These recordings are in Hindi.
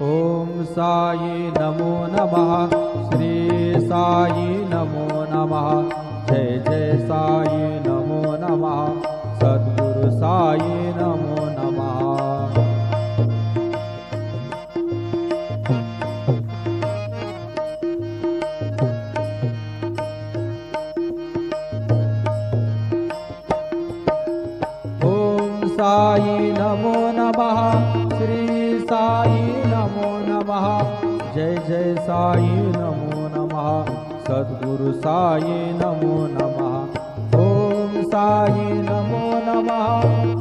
ओम साई नमो नमः। श्री साई नमो नमः। जय जय साई नमो नमः। सद्गुरु साई नमो नमः। ओम साई नमो नमः। श्री साई नमो नमः। जय जय साई नमो नमः। सद्गुरु साई नमो नमः। ओम साई नमो नमः।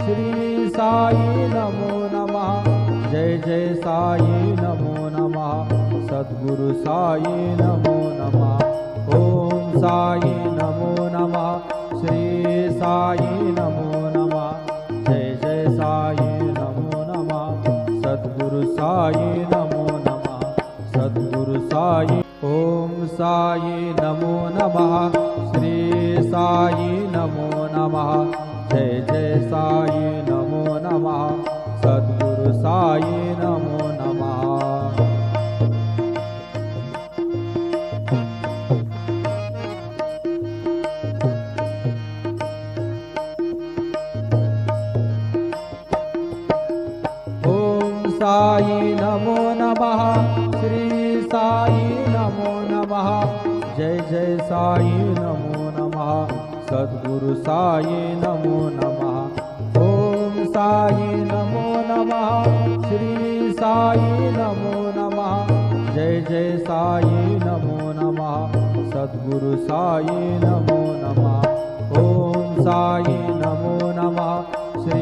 श्री साई नमो नमः। जय जय साई नमो नमः। सद्गुरु साई नमो नमः। ओम साई नमो नमः। श्री साई नमो नमः। जय जय साई नमो नमः। सद्गुरु साई नमो नमः। सद्गुरु साई। ओम साई नमो नमः। श्री साई नमो नमः। जय जय साई नमो नमः। सद्गुरु साई नमो नमः। साई नमो नमः। श्री साई नमो नमः। जय जय साई नमो नमः। सद्गुरु साई नमो नमः। ओम साई नमो नमः। श्री साई नमो नमः। जय जय साई नमो नमः। सद्गुरु साई नमो नमः। ओम साई नमो